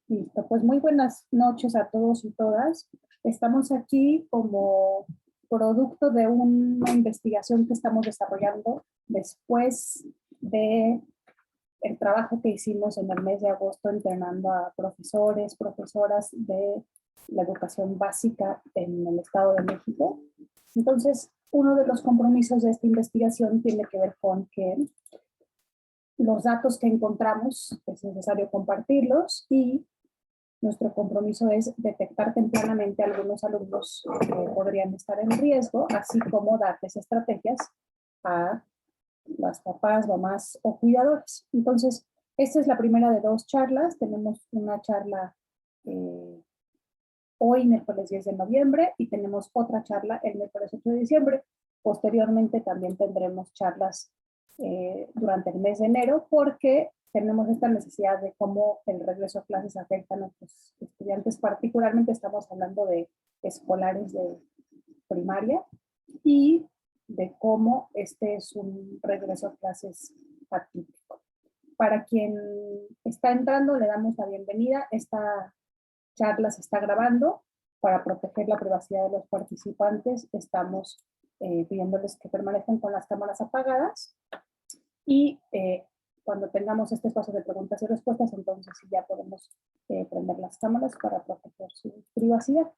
Listo, pues muy buenas noches a todos y todas. Estamos aquí como producto de una investigación que estamos desarrollando después de el trabajo que hicimos en el mes de agosto entrenando a profesores, profesoras de la educación básica en el Estado de México. Entonces, uno de los compromisos de esta investigación tiene que ver con que los datos que encontramos es necesario compartirlos y nuestro compromiso es detectar tempranamente a algunos alumnos que podrían estar en riesgo, así como darles estrategias a las papás, mamás o cuidadores. Entonces, esta es la primera de dos charlas. Tenemos una charla hoy, miércoles 10 de noviembre, y tenemos otra charla el miércoles 8 de diciembre. Posteriormente también tendremos charlas durante el mes de enero, porque tenemos esta necesidad de cómo el regreso a clases afecta a nuestros estudiantes, particularmente estamos hablando de escolares de primaria, y de cómo este es un regreso a clases atípico. Para quien está entrando, le damos la bienvenida. Esta charla se está grabando para proteger la privacidad de los participantes. Estamos pidiéndoles que permanezcan con las cámaras apagadas y cuando tengamos este espacio de preguntas y respuestas, entonces sí ya podemos prender las cámaras para proteger su privacidad.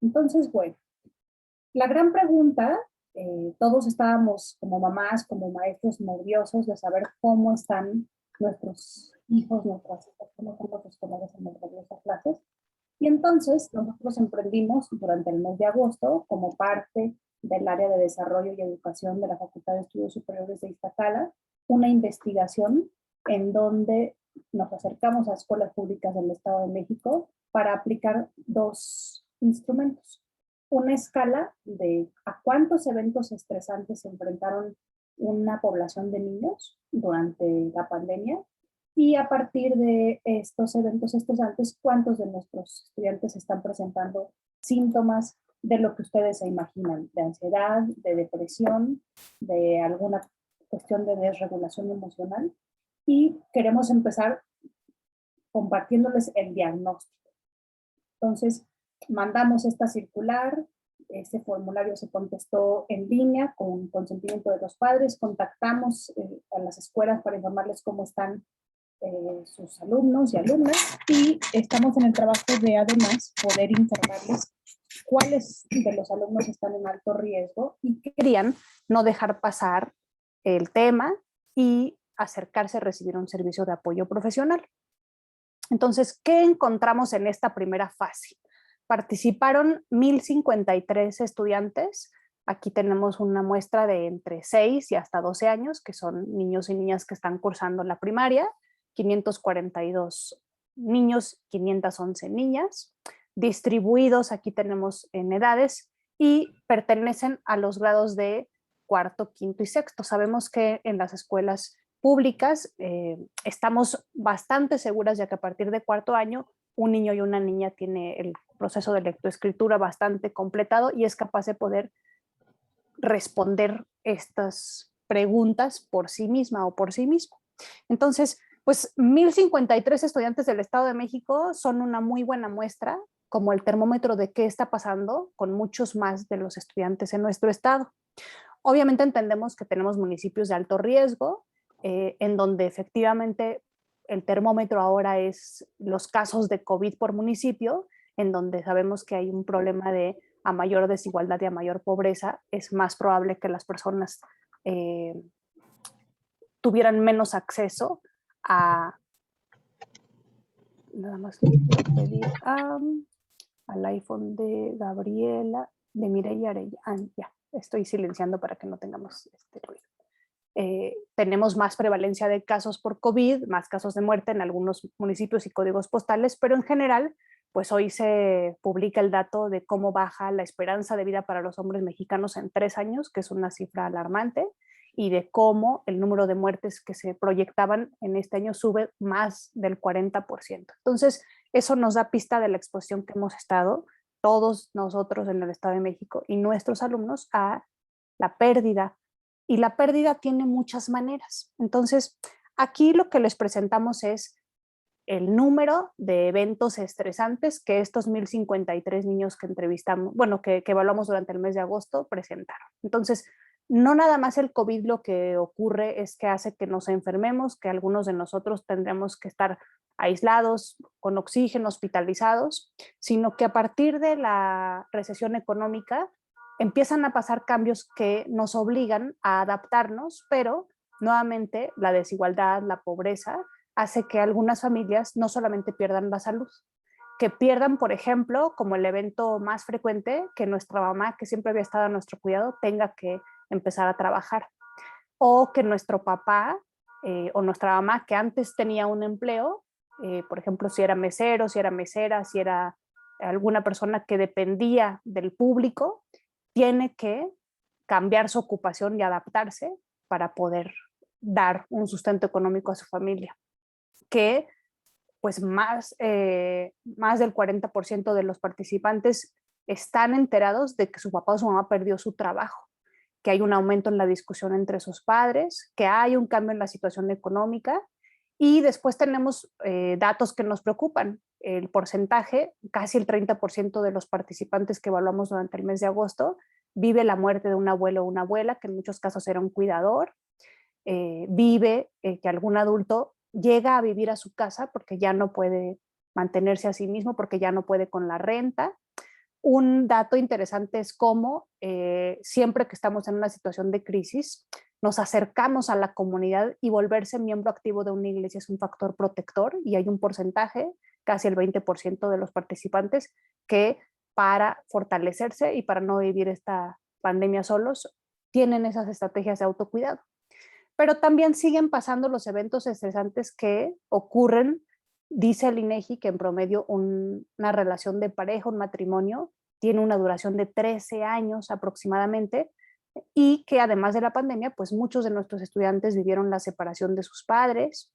Entonces, bueno, la gran pregunta, todos estábamos como mamás, como maestros nerviosos de saber cómo están nuestros hijos, nuestras hijas, cómo están los escolares en el regreso a clases. Y entonces nosotros emprendimos durante el mes de agosto, como parte del área de desarrollo y educación de la Facultad de Estudios Superiores de Iztacala, una investigación en donde nos acercamos a escuelas públicas del Estado de México para aplicar dos instrumentos. Una escala de a cuántos eventos estresantes se enfrentaron una población de niños durante la pandemia, y a partir de estos eventos estresantes, cuántos de nuestros estudiantes están presentando síntomas de lo que ustedes se imaginan, de ansiedad, de depresión, de alguna cuestión de desregulación emocional. Y queremos empezar compartiéndoles el diagnóstico. Entonces, mandamos esta circular, este formulario se contestó en línea con consentimiento de los padres, contactamos a las escuelas para informarles cómo están sus alumnos y alumnas, y estamos en el trabajo de además poder informarles cuáles de los alumnos están en alto riesgo y que querían no dejar pasar el tema y acercarse a recibir un servicio de apoyo profesional. Entonces, ¿qué encontramos en esta primera fase? Participaron 1,053 estudiantes. Aquí tenemos una muestra de entre 6 y hasta 12 años, que son niños y niñas que están cursando la primaria, 542 niños, 511 niñas, distribuidos, aquí tenemos en edades, y pertenecen a los grados de cuarto, quinto y sexto. Sabemos que en las escuelas públicas estamos bastante seguras ya que a partir de cuarto año un niño y una niña tiene el proceso de lectoescritura bastante completado y es capaz de poder responder estas preguntas por sí misma o por sí mismo. Entonces, pues 1,053 estudiantes del Estado de México son una muy buena muestra como el termómetro de qué está pasando con muchos más de los estudiantes en nuestro estado. Obviamente entendemos que tenemos municipios de alto riesgo, en donde efectivamente el termómetro ahora es los casos de COVID por municipio, en donde sabemos que hay un problema de a mayor desigualdad y a mayor pobreza, es más probable que las personas tuvieran menos acceso a, nada más le quiero pedir al iPhone de Gabriela, de Mireya Arellano, ya, estoy silenciando para que no tengamos este ruido. Tenemos más prevalencia de casos por COVID, más casos de muerte en algunos municipios y códigos postales, pero en general, pues hoy se publica el dato de cómo baja la esperanza de vida para los hombres mexicanos en 3 años, que es una cifra alarmante, y de cómo el número de muertes que se proyectaban en este año sube más del 40%. Entonces, eso nos da pista de la exposición que hemos estado todos nosotros en el Estado de México y nuestros alumnos a la pérdida. Y la pérdida tiene muchas maneras. Entonces, aquí lo que les presentamos es el número de eventos estresantes que estos 1,053 niños que entrevistamos, bueno, que evaluamos durante el mes de agosto presentaron. Entonces, no nada más el COVID lo que ocurre es que hace que nos enfermemos, que algunos de nosotros tendremos que estar aislados, con oxígeno, hospitalizados, sino que a partir de la recesión económica empiezan a pasar cambios que nos obligan a adaptarnos, pero nuevamente la desigualdad, la pobreza, hace que algunas familias no solamente pierdan la salud, que pierdan, por ejemplo, como el evento más frecuente, que nuestra mamá, que siempre había estado a nuestro cuidado, tenga que empezar a trabajar, o que nuestro papá o nuestra mamá, que antes tenía un empleo, por ejemplo, si era mesero, si era mesera, si era alguna persona que dependía del público, tiene que cambiar su ocupación y adaptarse para poder dar un sustento económico a su familia, que pues más del 40% de los participantes están enterados de que su papá o su mamá perdió su trabajo, que hay un aumento en la discusión entre sus padres, que hay un cambio en la situación económica, y después tenemos datos que nos preocupan. El porcentaje, casi el 30% de los participantes que evaluamos durante el mes de agosto, vive la muerte de un abuelo o una abuela, que en muchos casos era un cuidador, vive que algún adulto llega a vivir a su casa porque ya no puede mantenerse a sí mismo, porque ya no puede con la renta. Un dato interesante es cómo siempre que estamos en una situación de crisis, nos acercamos a la comunidad, y volverse miembro activo de una iglesia es un factor protector, y hay un porcentaje, casi el 20% de los participantes, que para fortalecerse y para no vivir esta pandemia solos, tienen esas estrategias de autocuidado. Pero también siguen pasando los eventos estresantes que ocurren. Dice el INEGI que en promedio una relación de pareja, un matrimonio, tiene una duración de 13 años aproximadamente, y que además de la pandemia, pues muchos de nuestros estudiantes vivieron la separación de sus padres,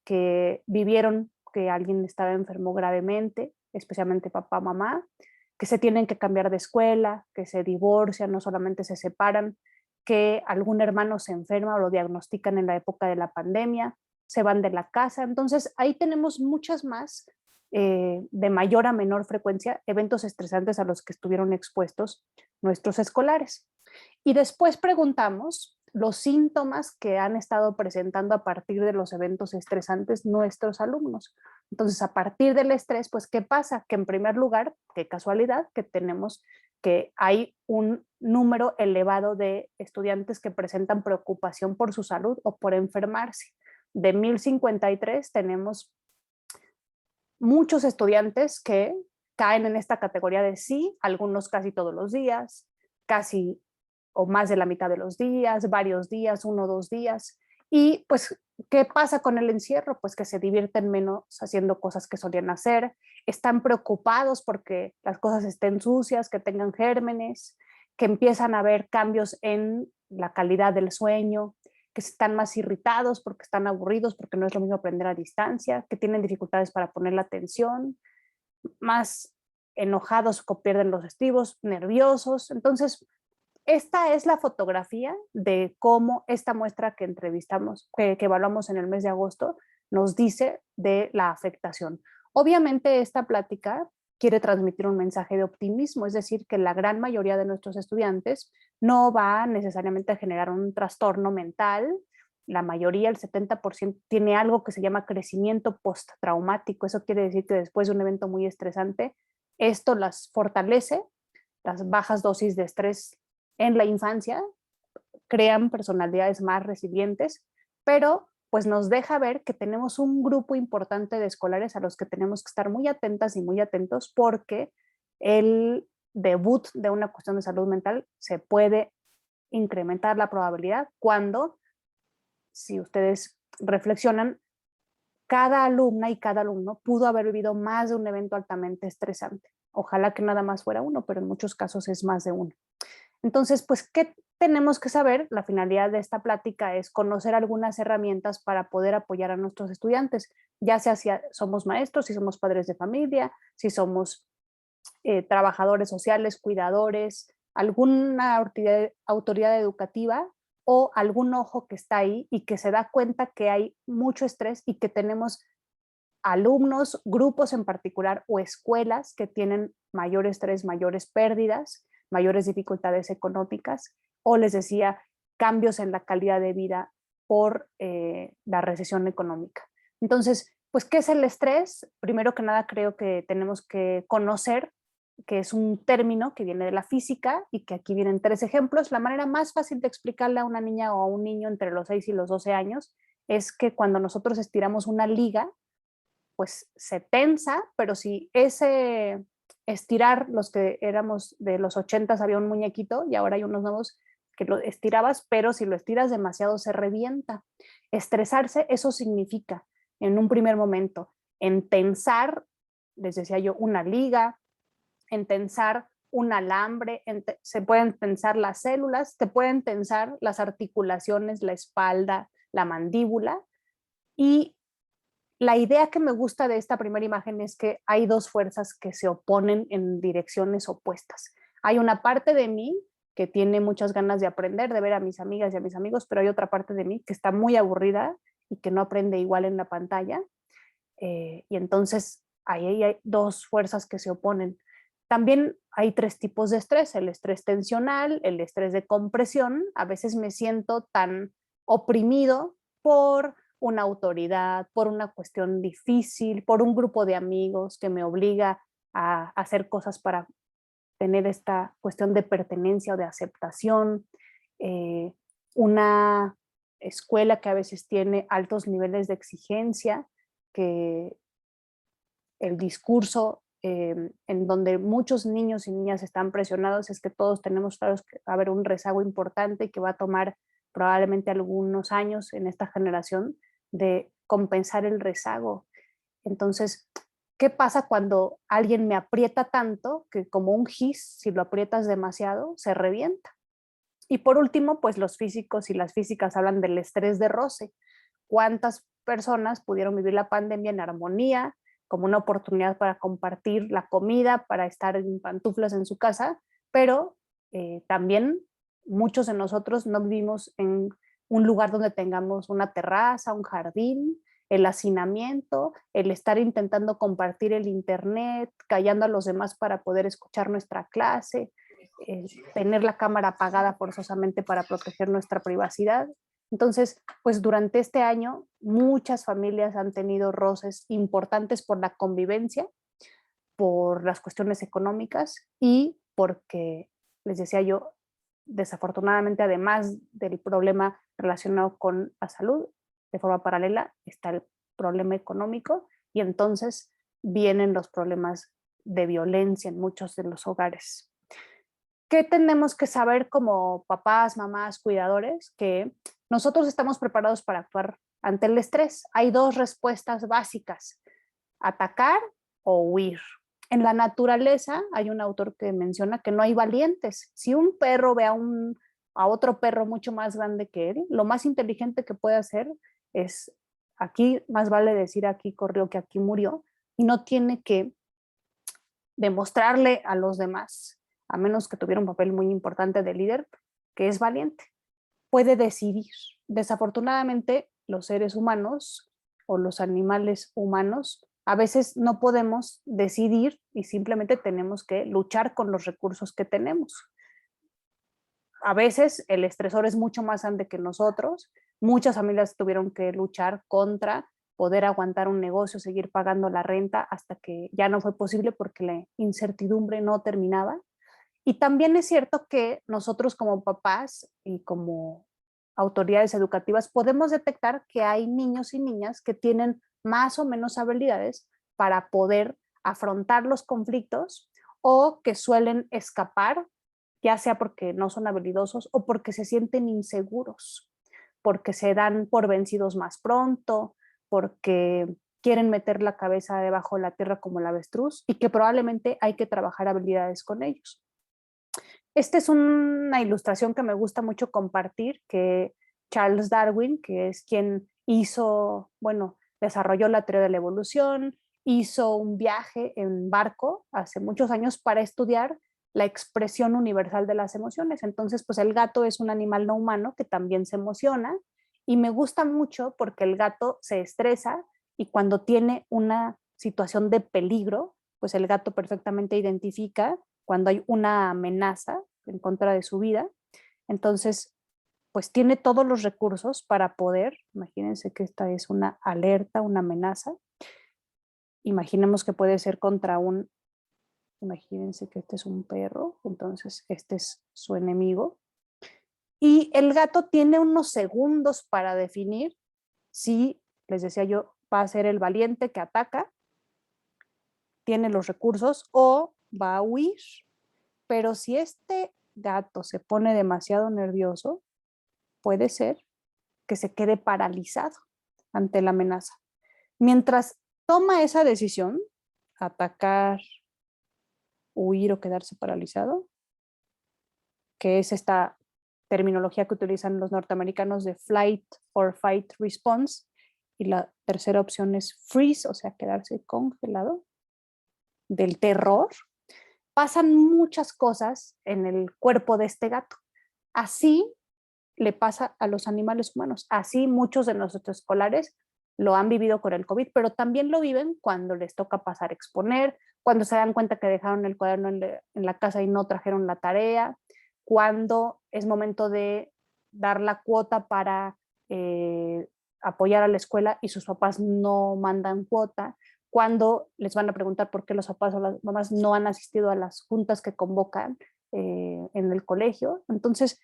que vivieron que alguien estaba enfermo gravemente, especialmente papá, mamá, que se tienen que cambiar de escuela, que se divorcian, no solamente se separan, que algún hermano se enferma o lo diagnostican en la época de la pandemia, se van de la casa. Entonces, ahí tenemos muchas más, de mayor a menor frecuencia, eventos estresantes a los que estuvieron expuestos nuestros escolares. Y después preguntamos los síntomas que han estado presentando a partir de los eventos estresantes nuestros alumnos. Entonces, a partir del estrés, pues, ¿qué pasa? Que en primer lugar, qué casualidad, que tenemos que hay un número elevado de estudiantes que presentan preocupación por su salud o por enfermarse. De 1,053 tenemos muchos estudiantes que caen en esta categoría de sí, algunos casi todos los días, casi o más de la mitad de los días, varios días, 1 o 2 días. Y pues, ¿qué pasa con el encierro? Pues que se divierten menos haciendo cosas que solían hacer, están preocupados porque las cosas estén sucias, que tengan gérmenes, que empiezan a haber cambios en la calidad del sueño, que están más irritados porque están aburridos, porque no es lo mismo aprender a distancia, que tienen dificultades para poner la atención, más enojados o pierden los estribos, nerviosos. Entonces, esta es la fotografía de cómo esta muestra que entrevistamos, que evaluamos en el mes de agosto, nos dice de la afectación. Obviamente esta plática quiere transmitir un mensaje de optimismo, es decir, que la gran mayoría de nuestros estudiantes no va necesariamente a generar un trastorno mental. La mayoría, el 70%, tiene algo que se llama crecimiento postraumático. Eso quiere decir que después de un evento muy estresante, esto las fortalece. Las bajas dosis de estrés en la infancia crean personalidades más resilientes, pero pues nos deja ver que tenemos un grupo importante de escolares a los que tenemos que estar muy atentas y muy atentos, porque el debut de una cuestión de salud mental se puede incrementar la probabilidad cuando, si ustedes reflexionan, cada alumna y cada alumno pudo haber vivido más de un evento altamente estresante. Ojalá que nada más fuera uno, pero en muchos casos es más de uno. Entonces, pues, ¿qué tenemos que saber? La finalidad de esta plática es conocer algunas herramientas para poder apoyar a nuestros estudiantes, ya sea si somos maestros, si somos padres de familia, si somos trabajadores sociales, cuidadores, alguna autoridad educativa, o algún ojo que está ahí y que se da cuenta que hay mucho estrés y que tenemos alumnos, grupos en particular o escuelas que tienen mayor estrés, mayores pérdidas, mayores dificultades económicas, o les decía, cambios en la calidad de vida por la recesión económica. Entonces, pues, ¿qué es el estrés? Primero que nada, creo que tenemos que conocer que es un término que viene de la física y que aquí vienen 3 ejemplos. La manera más fácil de explicarle a una niña o a un niño entre los 6 y los 12 años es que cuando nosotros estiramos una liga, pues se tensa, pero si ese estirar, los que éramos de los 80 había un muñequito y ahora hay unos nuevos que lo estirabas, pero si lo estiras demasiado se revienta. Estresarse, eso significa, en un primer momento, en tensar, les decía yo, una liga, en tensar un alambre, se pueden tensar las células, te pueden tensar las articulaciones, la espalda, la mandíbula. Y la idea que me gusta de esta primera imagen es que hay 2 fuerzas que se oponen en direcciones opuestas. Hay una parte de mí que tiene muchas ganas de aprender, de ver a mis amigas y a mis amigos, pero hay otra parte de mí que está muy aburrida y que no aprende igual en la pantalla. Y entonces ahí hay 2 fuerzas que se oponen. También hay 3 tipos de estrés: el estrés tensional, el estrés de compresión. A veces me siento tan oprimido por una autoridad, por una cuestión difícil, por un grupo de amigos que me obliga a hacer cosas para tener esta cuestión de pertenencia o de aceptación. Eh, una escuela que a veces tiene altos niveles de exigencia, que el discurso en donde muchos niños y niñas están presionados es que todos tenemos claros que va a haber un rezago importante que va a tomar probablemente algunos años en esta generación de compensar el rezago. Entonces, ¿qué pasa cuando alguien me aprieta tanto que, como un gis, si lo aprietas demasiado, se revienta? Y por último, pues los físicos y las físicas hablan del estrés de roce. ¿Cuántas personas pudieron vivir la pandemia en armonía, como una oportunidad para compartir la comida, para estar en pantuflas en su casa? Pero también muchos de nosotros no vivimos en un lugar donde tengamos una terraza, un jardín, el hacinamiento, el estar intentando compartir el internet, callando a los demás para poder escuchar nuestra clase, tener la cámara apagada forzosamente para proteger nuestra privacidad. Entonces, pues durante este año muchas familias han tenido roces importantes por la convivencia, por las cuestiones económicas y porque, les decía yo, desafortunadamente, además del problema relacionado con la salud, de forma paralela está el problema económico y entonces vienen los problemas de violencia en muchos de los hogares. ¿Qué tenemos que saber como papás, mamás, cuidadores? Que nosotros estamos preparados para actuar ante el estrés. Hay 2 respuestas básicas: atacar o huir. En la naturaleza hay un autor que menciona que no hay valientes. Si un perro ve a otro perro mucho más grande que él, lo más inteligente que puede hacer es, aquí más vale decir aquí corrió que aquí murió, y no tiene que demostrarle a los demás, a menos que tuviera un papel muy importante de líder, que es valiente. Puede decidir. Desafortunadamente, los seres humanos o los animales humanos a veces no podemos decidir y simplemente tenemos que luchar con los recursos que tenemos. A veces el estresor es mucho más grande que nosotros. Muchas familias tuvieron que luchar contra poder aguantar un negocio, seguir pagando la renta hasta que ya no fue posible porque la incertidumbre no terminaba. Y también es cierto que nosotros como papás y como autoridades educativas podemos detectar que hay niños y niñas que tienen más o menos habilidades para poder afrontar los conflictos o que suelen escapar, ya sea porque no son habilidosos o porque se sienten inseguros, porque se dan por vencidos más pronto, porque quieren meter la cabeza debajo de la tierra como el avestruz y que probablemente hay que trabajar habilidades con ellos. Esta es una ilustración que me gusta mucho compartir, que Charles Darwin, que es quien hizo, bueno, desarrolló la teoría de la evolución, hizo un viaje en barco hace muchos años para estudiar la expresión universal de las emociones. Entonces, pues el gato es un animal no humano que también se emociona y me gusta mucho porque el gato se estresa y cuando tiene una situación de peligro, pues el gato perfectamente identifica cuando hay una amenaza en contra de su vida. Entonces, pues tiene todos los recursos para poder, imagínense que esta es una alerta, una amenaza. Imaginemos que puede ser contra imagínense que este es un perro, entonces este es su enemigo. Y el gato tiene unos segundos para definir si, les decía yo, va a ser el valiente que ataca, tiene los recursos o va a huir. Pero si este gato se pone demasiado nervioso, puede ser que se quede paralizado ante la amenaza. Mientras toma esa decisión, atacar, huir o quedarse paralizado, que es esta terminología que utilizan los norteamericanos de flight or fight response, y la tercera opción es freeze, o sea, quedarse congelado, del terror, pasan muchas cosas en el cuerpo de este gato. Así le pasa a los animales humanos. Así muchos de nuestros escolares lo han vivido con el COVID, pero también lo viven cuando les toca pasar a exponer, cuando se dan cuenta que dejaron el cuaderno en la casa y no trajeron la tarea, cuando es momento de dar la cuota para apoyar a la escuela y sus papás no mandan cuota, cuando les van a preguntar por qué los papás o las mamás no han asistido a las juntas que convocan en el colegio. Entonces,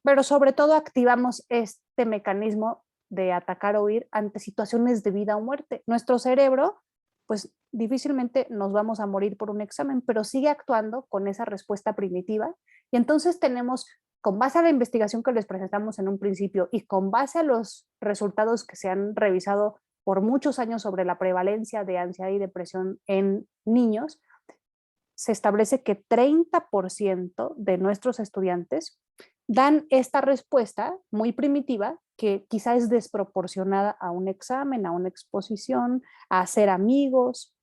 pero sobre todo activamos este mecanismo de atacar o huir ante situaciones de vida o muerte. Nuestro cerebro, pues difícilmente nos vamos a morir por un examen, pero sigue actuando con esa respuesta primitiva. Y entonces tenemos, con base a la investigación que les presentamos en un principio y con base a los resultados que se han revisado por muchos años sobre la prevalencia de ansiedad y depresión en niños, se establece que 30% de nuestros estudiantes dan esta respuesta muy primitiva que quizá es desproporcionada a un examen, a una exposición, a hacer amigos.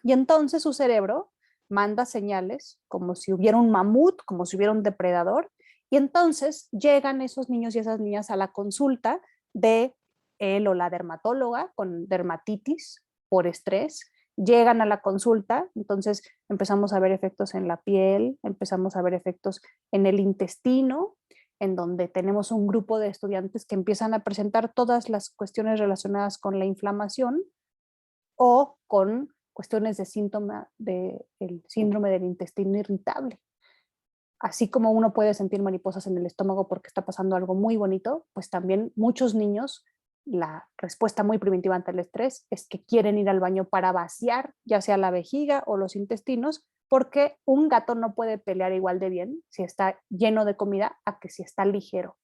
Y entonces su cerebro manda señales como si hubiera un mamut, como si hubiera un depredador. Y entonces llegan esos niños y esas niñas a la consulta de él o la dermatóloga con dermatitis por estrés, llegan a la consulta, entonces empezamos a ver efectos en la piel, empezamos a ver efectos en el intestino, en donde tenemos un grupo de estudiantes que empiezan a presentar todas las cuestiones relacionadas con la inflamación o con cuestiones de síntoma del síndrome del intestino irritable. Así como uno puede sentir mariposas en el estómago porque está pasando algo muy bonito, pues también muchos niños, la respuesta muy primitiva ante el estrés es que quieren ir al baño para vaciar ya sea la vejiga o los intestinos, porque un gato no puede pelear igual de bien si está lleno de comida a que si está ligero.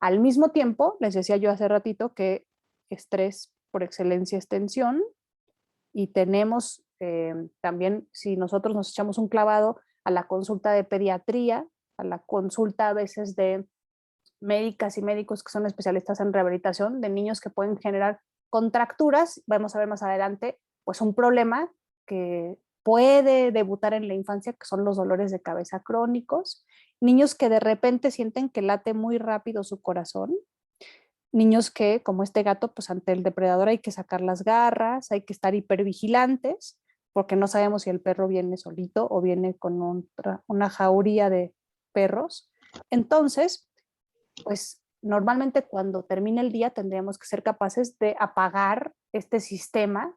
Al mismo tiempo, les decía yo hace ratito que estrés por excelencia es tensión, y tenemos también, si nosotros nos echamos un clavado a la consulta de pediatría, a la consulta a veces de médicas y médicos que son especialistas en rehabilitación de niños que pueden generar contracturas, vamos a ver más adelante, pues un problema que puede debutar en la infancia, que son los dolores de cabeza crónicos, niños que de repente sienten que late muy rápido su corazón, niños que, como este gato, pues ante el depredador hay que sacar las garras, hay que estar hipervigilantes, porque no sabemos si el perro viene solito o viene con una jauría de perros. Entonces, pues normalmente cuando termine el día tendríamos que ser capaces de apagar este sistema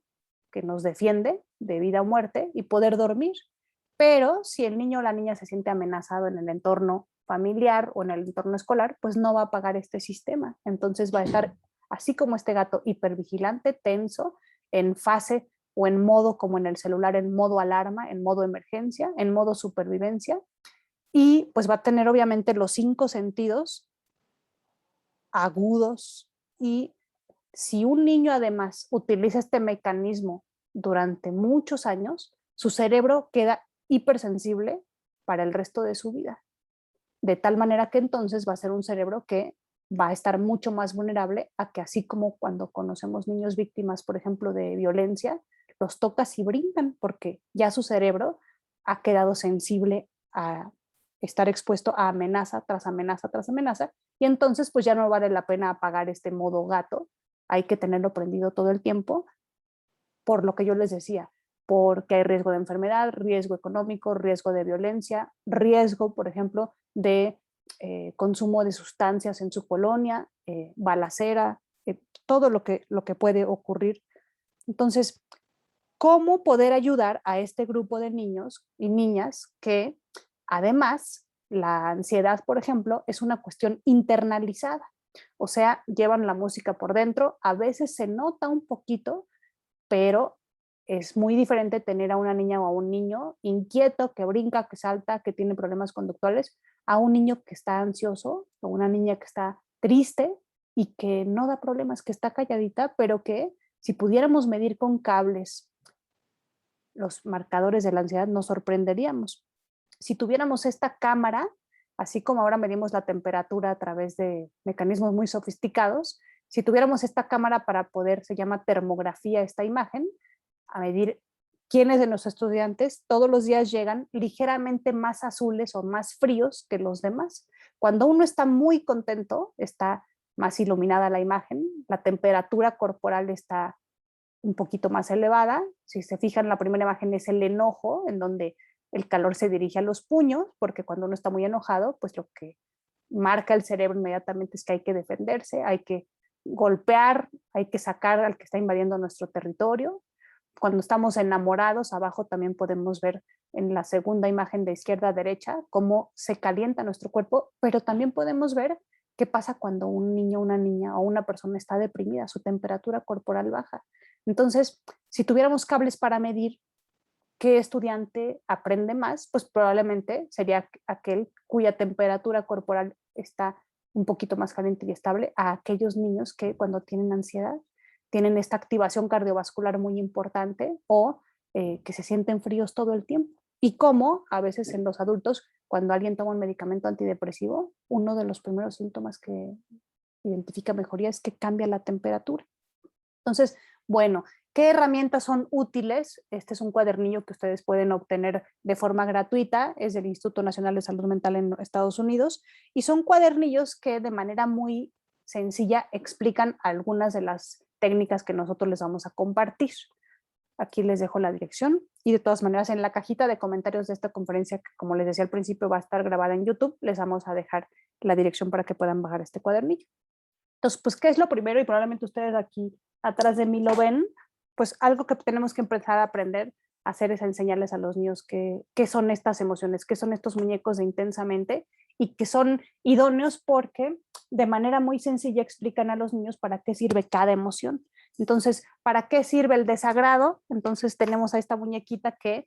que nos defiende de vida o muerte y poder dormir. Pero si el niño o la niña se siente amenazado en el entorno familiar o en el entorno escolar, pues no va a apagar este sistema. Entonces va a estar, así como este gato, hipervigilante, tenso, en fase o en modo como en el celular, en modo alarma, en modo emergencia, en modo supervivencia. Y pues va a tener obviamente los 5 sentidos agudos, y si un niño además utiliza este mecanismo durante muchos años, su cerebro queda hipersensible para el resto de su vida, de tal manera que entonces va a ser un cerebro que va a estar mucho más vulnerable a que, así como cuando conocemos niños víctimas, por ejemplo, de violencia, los tocas y brincan porque ya su cerebro ha quedado sensible a estar expuesto a amenaza tras amenaza tras amenaza, y entonces pues ya no vale la pena apagar este modo gato hay que tenerlo prendido todo el tiempo, por lo que yo les decía, porque hay riesgo de enfermedad, riesgo económico, riesgo de violencia, riesgo, por ejemplo, de consumo de sustancias en su colonia, balacera, todo lo que puede ocurrir. Entonces, ¿cómo poder ayudar a este grupo de niños y niñas que además la ansiedad, por ejemplo, es una cuestión internalizada? O sea, llevan la música por dentro, a veces se nota un poquito, pero es muy diferente tener a una niña o a un niño inquieto, que brinca, que salta, que tiene problemas conductuales, a un niño que está ansioso o una niña que está triste y que no da problemas, que está calladita, pero que si pudiéramos medir con cables los marcadores de la ansiedad, nos sorprenderíamos. Si tuviéramos esta cámara, así como ahora medimos la temperatura a través de mecanismos muy sofisticados, si tuviéramos esta cámara para poder, se llama termografía, esta imagen, a medir quiénes de nuestros estudiantes todos los días llegan ligeramente más azules o más fríos que los demás. Cuando uno está muy contento, está más iluminada la imagen, la temperatura corporal está un poquito más elevada. Si se fijan, la primera imagen es el enojo, en donde el calor se dirige a los puños, porque cuando uno está muy enojado, pues lo que marca el cerebro inmediatamente es que hay que defenderse, hay que golpear, hay que sacar al que está invadiendo nuestro territorio. Cuando estamos enamorados, abajo también podemos ver en la segunda imagen de izquierda a derecha cómo se calienta nuestro cuerpo, pero también podemos ver qué pasa cuando un niño, una niña o una persona está deprimida, su temperatura corporal baja. Entonces, si tuviéramos cables para medir qué estudiante aprende más, pues probablemente sería aquel cuya temperatura corporal está un poquito más caliente y estable, a aquellos niños que cuando tienen ansiedad tienen esta activación cardiovascular muy importante o que se sienten fríos todo el tiempo. Y como a veces en los adultos, cuando alguien toma un medicamento antidepresivo, uno de los primeros síntomas que identifica mejoría es que cambia la temperatura. Entonces, bueno, ¿qué herramientas son útiles? Este es un cuadernillo que ustedes pueden obtener de forma gratuita, es del Instituto Nacional de Salud Mental en Estados Unidos, y son cuadernillos que de manera muy sencilla explican algunas de las técnicas que nosotros les vamos a compartir. Aquí les dejo la dirección y de todas maneras en la cajita de comentarios de esta conferencia, que como les decía al principio va a estar grabada en YouTube, les vamos a dejar la dirección para que puedan bajar este cuadernillo. Entonces, pues, ¿qué es lo primero? Y probablemente ustedes aquí atrás de mí lo ven, pues algo que tenemos que empezar a aprender a hacer es a enseñarles a los niños qué son estas emociones, qué son estos muñecos de intensamente y que son idóneos porque de manera muy sencilla explican a los niños para qué sirve cada emoción. Entonces, ¿para qué sirve el desagrado? Entonces tenemos a esta muñequita que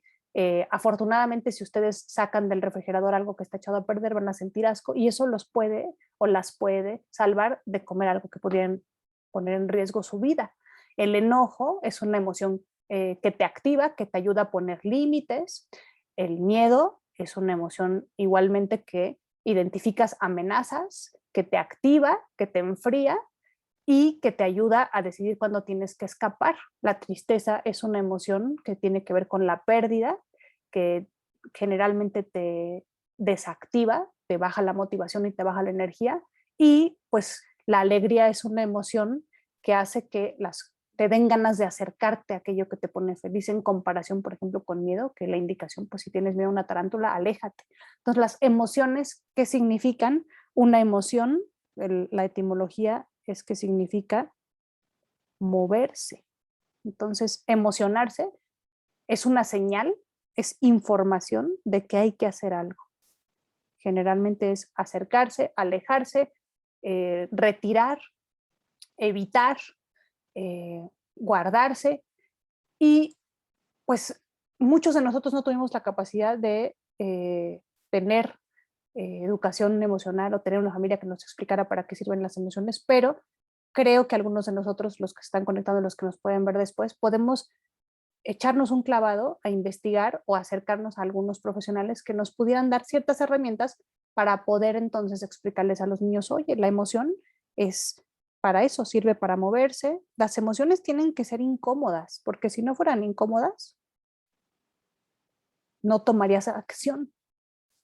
afortunadamente si ustedes sacan del refrigerador algo que está echado a perder van a sentir asco y eso los puede o las puede salvar de comer algo que pudieran poner en riesgo su vida. El enojo es una emoción que te activa, que te ayuda a poner límites. El miedo es una emoción igualmente que identificas amenazas, que te activa, que te enfría y que te ayuda a decidir cuándo tienes que escapar. La tristeza es una emoción que tiene que ver con la pérdida, que generalmente te desactiva, te baja la motivación y te baja la energía. Y pues la alegría es una emoción que hace que te den ganas de acercarte a aquello que te pone feliz en comparación, por ejemplo, con miedo, que la indicación, pues si tienes miedo a una tarántula, aléjate. Entonces, las emociones, ¿qué significan? Una emoción, la etimología es que significa moverse. Entonces, emocionarse es una señal, es información de que hay que hacer algo. Generalmente es acercarse, alejarse, retirar, evitar, guardarse y pues muchos de nosotros no tuvimos la capacidad de tener educación emocional o tener una familia que nos explicara para qué sirven las emociones, pero creo que algunos de nosotros, los que están conectando, los que nos pueden ver después, podemos echarnos un clavado a investigar o acercarnos a algunos profesionales que nos pudieran dar ciertas herramientas para poder entonces explicarles a los niños, oye, la emoción es para eso, sirve para moverse. Las emociones tienen que ser incómodas, porque si no fueran incómodas, no tomarías acción.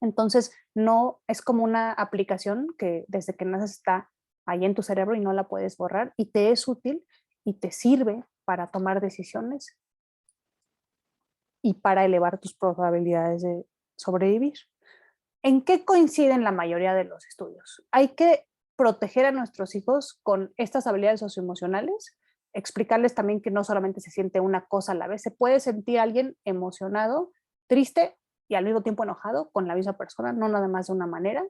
Entonces, no es como una aplicación que desde que naces está ahí en tu cerebro y no la puedes borrar y te es útil, y te sirve para tomar decisiones y para elevar tus probabilidades de sobrevivir. ¿En qué coinciden la mayoría de los estudios? Hay que proteger a nuestros hijos con estas habilidades socioemocionales, explicarles también que no solamente se siente una cosa a la vez, se puede sentir alguien emocionado, triste y al mismo tiempo enojado con la misma persona, no nada más de una manera.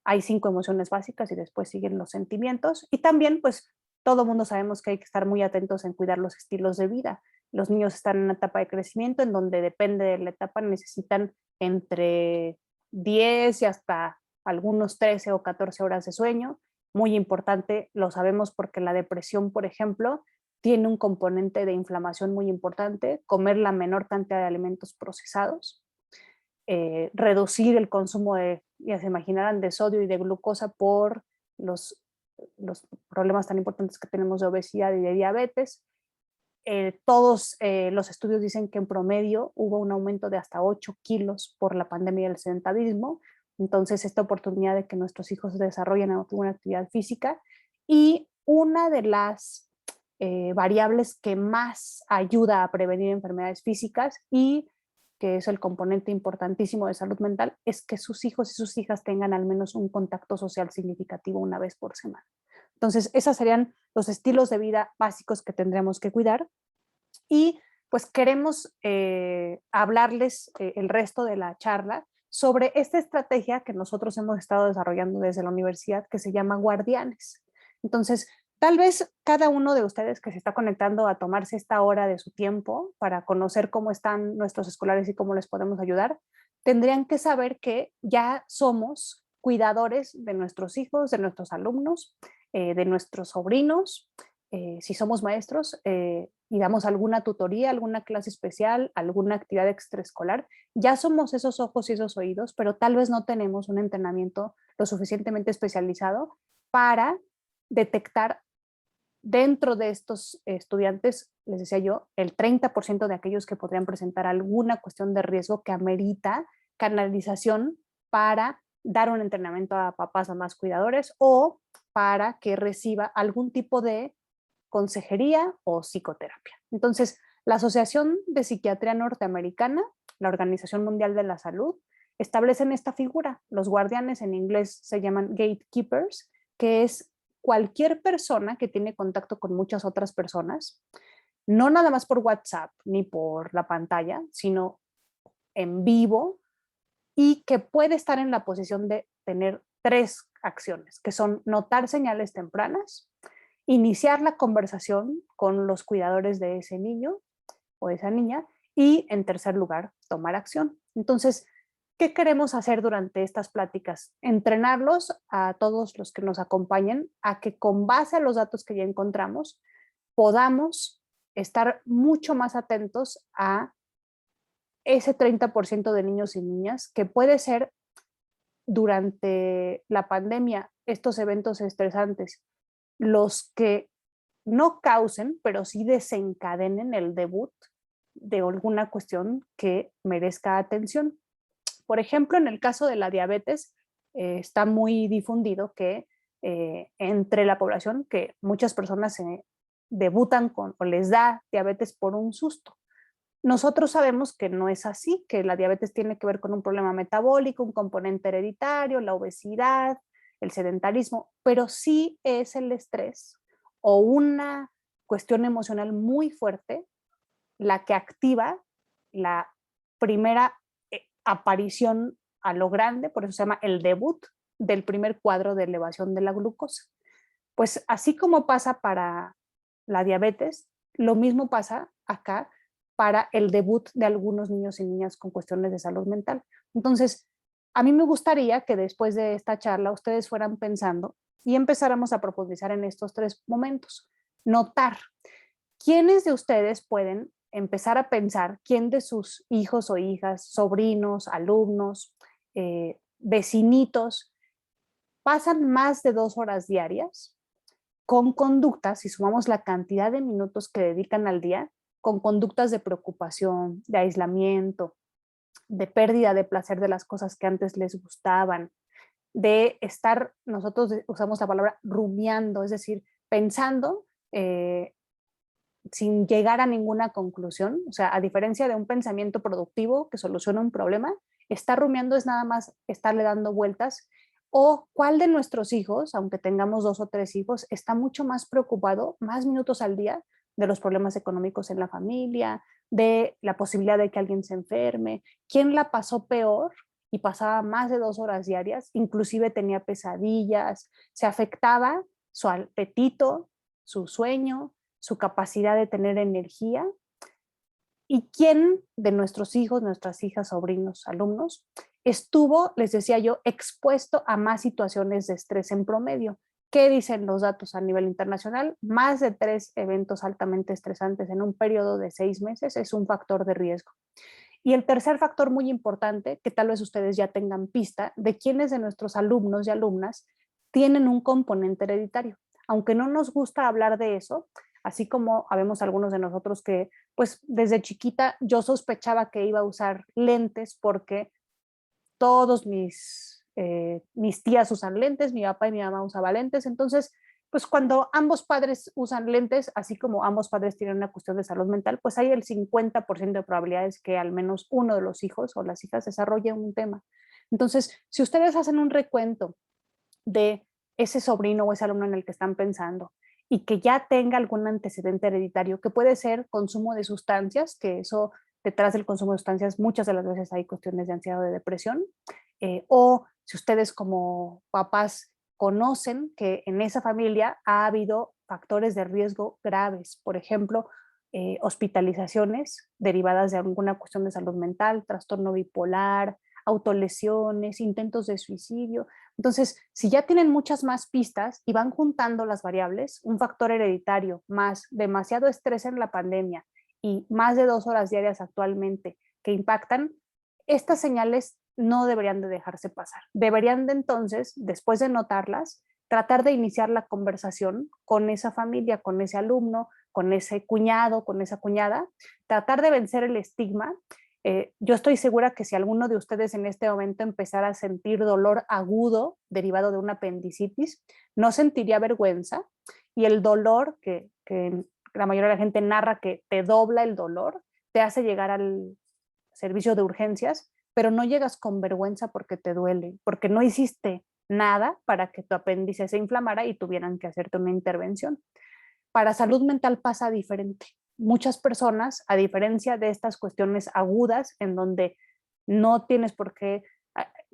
Hay 5 emociones básicas y después siguen los sentimientos. Y también, pues, todo mundo sabemos que hay que estar muy atentos en cuidar los estilos de vida. Los niños están en una etapa de crecimiento en donde depende de la etapa, necesitan entre 10 y hasta algunos 13 o 14 horas de sueño. Muy importante, lo sabemos porque la depresión, por ejemplo, tiene un componente de inflamación muy importante, comer la menor cantidad de alimentos procesados, reducir el consumo de, ya se imaginarán, de sodio y de glucosa por los, los problemas tan importantes que tenemos de obesidad y de diabetes. Todos los estudios dicen que en promedio hubo un aumento de hasta 8 kilos por la pandemia del sedentarismo. Entonces, esta oportunidad de que nuestros hijos desarrollen alguna actividad física. Y una de las variables que más ayuda a prevenir enfermedades físicas y que es el componente importantísimo de salud mental, es que sus hijos y sus hijas tengan al menos un contacto social significativo una vez por semana. Entonces, esos serían los estilos de vida básicos que tendremos que cuidar. Y pues queremos hablarles el resto de la charla sobre esta estrategia que nosotros hemos estado desarrollando desde la universidad que se llama Guardianes. Entonces, tal vez cada uno de ustedes que se está conectando a tomarse esta hora de su tiempo para conocer cómo están nuestros escolares y cómo les podemos ayudar, tendrían que saber que ya somos cuidadores de nuestros hijos, de nuestros alumnos, de nuestros sobrinos, si somos maestros y damos alguna tutoría, alguna clase especial, alguna actividad extraescolar, ya somos esos ojos y esos oídos, pero tal vez no tenemos un entrenamiento lo suficientemente especializado para detectar dentro de estos estudiantes, les decía yo, el 30% de aquellos que podrían presentar alguna cuestión de riesgo que amerita canalización para dar un entrenamiento a papás o más cuidadores o para que reciba algún tipo de consejería o psicoterapia. Entonces, la Asociación de Psiquiatría Norteamericana, la Organización Mundial de la Salud, establecen esta figura. Los guardianes en inglés se llaman gatekeepers, que es cualquier persona que tiene contacto con muchas otras personas, no nada más por WhatsApp ni por la pantalla, sino en vivo y que puede estar en la posición de tener 3 acciones, que son notar señales tempranas, iniciar la conversación con los cuidadores de ese niño o esa niña y, en tercer lugar, tomar acción. Entonces, ¿qué queremos hacer durante estas pláticas? Entrenarlos a todos los que nos acompañen a que con base a los datos que ya encontramos podamos estar mucho más atentos a ese 30% de niños y niñas que puede ser durante la pandemia estos eventos estresantes los que no causen, pero sí desencadenen el debut de alguna cuestión que merezca atención. Por ejemplo, en el caso de la diabetes, está muy difundido que entre la población que muchas personas se debutan con o les da diabetes por un susto. Nosotros sabemos que no es así, que la diabetes tiene que ver con un problema metabólico, un componente hereditario, la obesidad, el sedentarismo, pero sí es el estrés o una cuestión emocional muy fuerte la que activa la primera aparición a lo grande, por eso se llama el debut del primer cuadro de elevación de la glucosa. Pues así como pasa para la diabetes, lo mismo pasa acá para el debut de algunos niños y niñas con cuestiones de salud mental. Entonces, a mí me gustaría que después de esta charla ustedes fueran pensando y empezáramos a profundizar en estos 3 momentos. Notar quiénes de ustedes pueden empezar a pensar quién de sus hijos o hijas, sobrinos, alumnos, vecinitos, pasan más de 2 horas diarias con conductas, si sumamos la cantidad de minutos que dedican al día, con conductas de preocupación, de aislamiento, de pérdida de placer de las cosas que antes les gustaban, de estar, nosotros usamos la palabra rumiando, es decir, pensando sin llegar a ninguna conclusión. O sea, a diferencia de un pensamiento productivo que soluciona un problema, estar rumiando es nada más estarle dando vueltas. O cuál de nuestros hijos, aunque tengamos 2 o 3 hijos, está mucho más preocupado, más minutos al día, de los problemas económicos en la familia, de la posibilidad de que alguien se enferme, quién la pasó peor y pasaba más de 2 horas diarias, inclusive tenía pesadillas, se afectaba su apetito, su sueño, su capacidad de tener energía. ¿Y quién de nuestros hijos, nuestras hijas, sobrinos, alumnos estuvo, les decía yo, expuesto a más situaciones de estrés en promedio? ¿Qué dicen los datos a nivel internacional? Más de 3 eventos altamente estresantes en un periodo de 6 meses es un factor de riesgo. Y el tercer factor muy importante, que tal vez ustedes ya tengan pista de quiénes de nuestros alumnos y alumnas tienen un componente hereditario. Aunque no nos gusta hablar de eso, así como habemos algunos de nosotros que, pues desde chiquita yo sospechaba que iba a usar lentes porque todos mis tías usan lentes, mi papá y mi mamá usaban lentes, entonces, pues cuando ambos padres usan lentes, así como ambos padres tienen una cuestión de salud mental, pues hay el 50% de probabilidades que al menos uno de los hijos o las hijas desarrolle un tema. Entonces, si ustedes hacen un recuento de ese sobrino o ese alumno en el que están pensando y que ya tenga algún antecedente hereditario, que puede ser consumo de sustancias, que eso detrás del consumo de sustancias muchas de las veces hay cuestiones de ansiedad o de depresión, o si ustedes como papás conocen que en esa familia ha habido factores de riesgo graves, por ejemplo, hospitalizaciones derivadas de alguna cuestión de salud mental, trastorno bipolar, autolesiones, intentos de suicidio. Entonces, si ya tienen muchas más pistas y van juntando las variables, un factor hereditario más demasiado estrés en la pandemia y más de 2 horas diarias actualmente que impactan, estas señales no deberían de dejarse pasar. Deberían de entonces, después de notarlas, tratar de iniciar la conversación con esa familia, con ese alumno, con ese cuñado, con esa cuñada, tratar de vencer el estigma. Yo estoy segura que si alguno de ustedes en este momento empezara a sentir dolor agudo derivado de una apendicitis, no sentiría vergüenza y el dolor que la mayoría de la gente narra que te dobla el dolor, te hace llegar al servicio de urgencias, pero no llegas con vergüenza porque te duele, porque no hiciste nada para que tu apéndice se inflamara y tuvieran que hacerte una intervención. Para salud mental pasa diferente. Muchas personas, a diferencia de estas cuestiones agudas en donde no tienes por qué,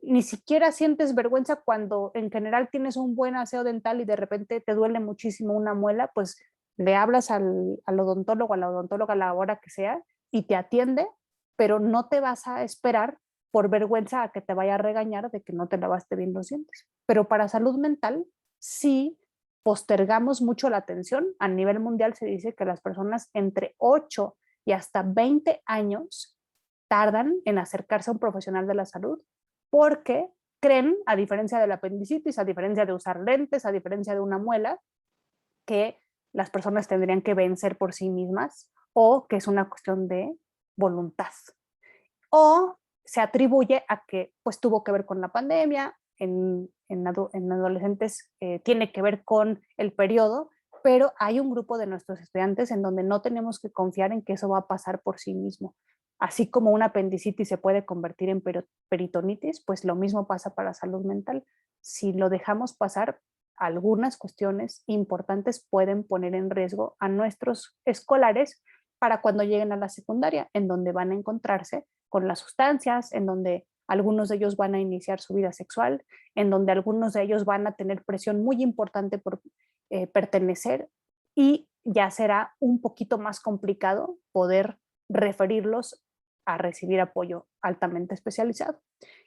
ni siquiera sientes vergüenza cuando en general tienes un buen aseo dental y de repente te duele muchísimo una muela, pues le hablas al odontólogo, a la odontóloga a la hora que sea y te atiende, pero no te vas a esperar por vergüenza a que te vaya a regañar de que no te lavaste bien los dientes. Pero para salud mental, sí postergamos mucho la atención. A nivel mundial se dice que las personas entre 8 y hasta 20 años tardan en acercarse a un profesional de la salud porque creen, a diferencia de la apendicitis, a diferencia de usar lentes, a diferencia de una muela, que las personas tendrían que vencer por sí mismas o que es una cuestión de voluntad. O se atribuye a que pues tuvo que ver con la pandemia, en adolescentes tiene que ver con el periodo, pero hay un grupo de nuestros estudiantes en donde no tenemos que confiar en que eso va a pasar por sí mismo. Así como una apendicitis se puede convertir en peritonitis, pues lo mismo pasa para salud mental. Si lo dejamos pasar, algunas cuestiones importantes pueden poner en riesgo a nuestros escolares para cuando lleguen a la secundaria, en donde van a encontrarse con las sustancias, en donde algunos de ellos van a iniciar su vida sexual, en donde algunos de ellos van a tener presión muy importante por pertenecer y ya será un poquito más complicado poder referirlos a recibir apoyo altamente especializado.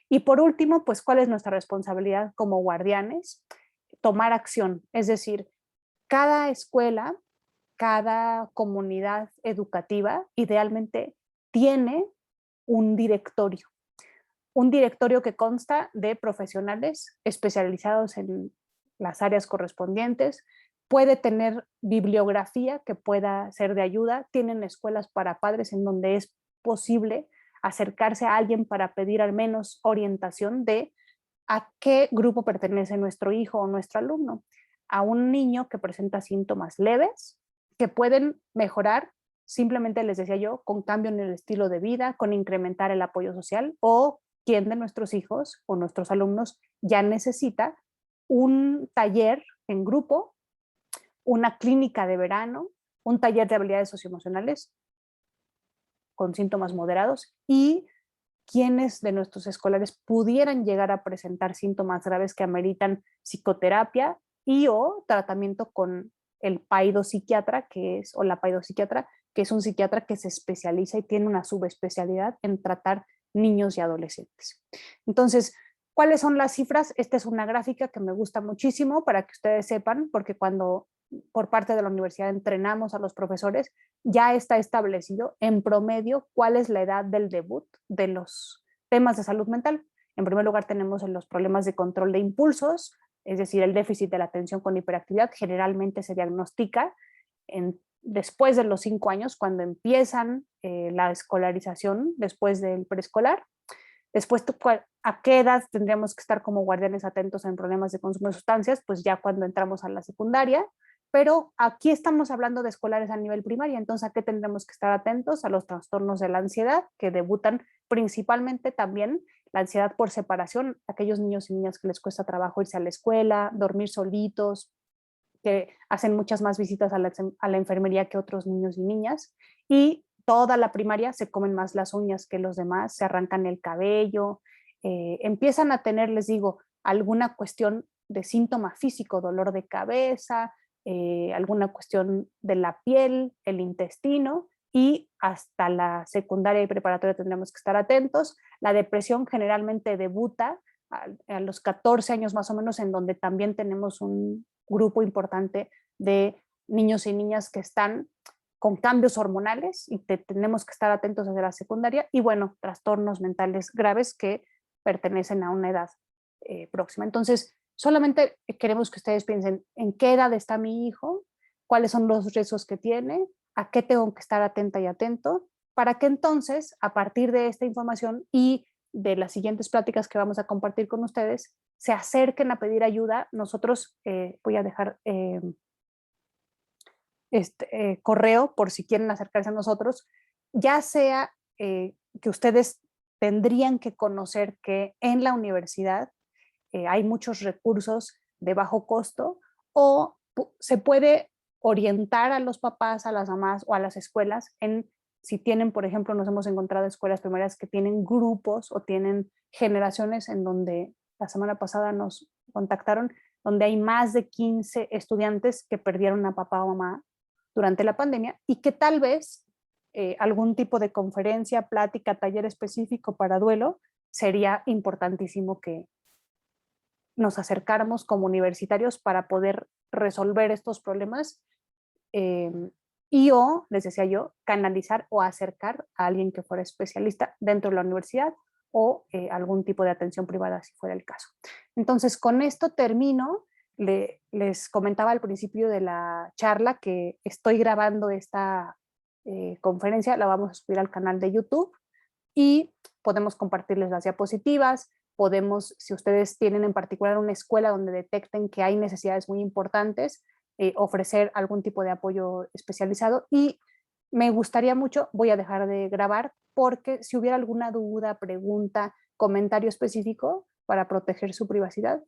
Y por último, pues, ¿cuál es nuestra responsabilidad como guardianes? Tomar acción, es decir, cada escuela, cada comunidad educativa idealmente tiene un directorio que consta de profesionales especializados en las áreas correspondientes, puede tener bibliografía que pueda ser de ayuda, tienen escuelas para padres en donde es posible acercarse a alguien para pedir al menos orientación de a qué grupo pertenece nuestro hijo o nuestro alumno. A un niño que presenta síntomas leves, que pueden mejorar, simplemente les decía yo, con cambio en el estilo de vida, con incrementar el apoyo social, o quién de nuestros hijos o nuestros alumnos ya necesita un taller en grupo, una clínica de verano, un taller de habilidades socioemocionales con síntomas moderados, y quiénes de nuestros escolares pudieran llegar a presentar síntomas graves que ameritan psicoterapia y o tratamiento con el paidopsiquiatra, o la paidopsiquiatra, que es un psiquiatra que se especializa y tiene una subespecialidad en tratar niños y adolescentes. Entonces, ¿cuáles son las cifras? Esta es una gráfica que me gusta muchísimo para que ustedes sepan, porque cuando por parte de la universidad entrenamos a los profesores, ya está establecido en promedio cuál es la edad del debut de los temas de salud mental. En primer lugar tenemos los problemas de control de impulsos, es decir, el déficit de la atención con hiperactividad, generalmente se diagnostica después de los 5 años, cuando empiezan la escolarización, después del preescolar. Después, ¿a qué edad tendríamos que estar como guardianes atentos en problemas de consumo de sustancias? Pues ya cuando entramos a la secundaria, pero aquí estamos hablando de escolares a nivel primaria, entonces ¿a qué tendremos que estar atentos? A los trastornos de la ansiedad, que debutan principalmente también la ansiedad por separación, aquellos niños y niñas que les cuesta trabajo irse a la escuela, dormir solitos, que hacen muchas más visitas a la enfermería que otros niños y niñas, y toda la primaria se comen más las uñas que los demás, se arrancan el cabello, empiezan a tener, les digo, alguna cuestión de síntoma físico, dolor de cabeza, alguna cuestión de la piel, el intestino, y hasta la secundaria y preparatoria tendremos que estar atentos. La depresión generalmente debuta a los 14 años más o menos, en donde también tenemos un grupo importante de niños y niñas que están con cambios hormonales y tenemos que estar atentos desde la secundaria, y bueno, trastornos mentales graves que pertenecen a una edad próxima. Entonces, solamente queremos que ustedes piensen en qué edad está mi hijo, cuáles son los riesgos que tiene, a qué tengo que estar atenta y atento, para que entonces, a partir de esta información y de las siguientes pláticas que vamos a compartir con ustedes, se acerquen a pedir ayuda. Nosotros, voy a dejar correo por si quieren acercarse a nosotros, ya sea que ustedes tendrían que conocer que en la universidad hay muchos recursos de bajo costo, o se puede orientar a los papás, a las mamás o a las escuelas en si tienen, por ejemplo, nos hemos encontrado escuelas primarias que tienen grupos o tienen generaciones en donde la semana pasada nos contactaron, donde hay más de 15 estudiantes que perdieron a papá o mamá durante la pandemia, y que tal vez algún tipo de conferencia, plática, taller específico para duelo sería importantísimo que nos acercáramos como universitarios para poder resolver estos problemas, y o, les decía yo, canalizar o acercar a alguien que fuera especialista dentro de la universidad o algún tipo de atención privada si fuera el caso. Entonces, con esto termino. Les comentaba al principio de la charla que estoy grabando esta conferencia, la vamos a subir al canal de YouTube y podemos compartirles las diapositivas, podemos, si ustedes tienen en particular una escuela donde detecten que hay necesidades muy importantes, ofrecer algún tipo de apoyo especializado. Y me gustaría mucho, voy a dejar de grabar, porque si hubiera alguna duda, pregunta, comentario específico para proteger su privacidad,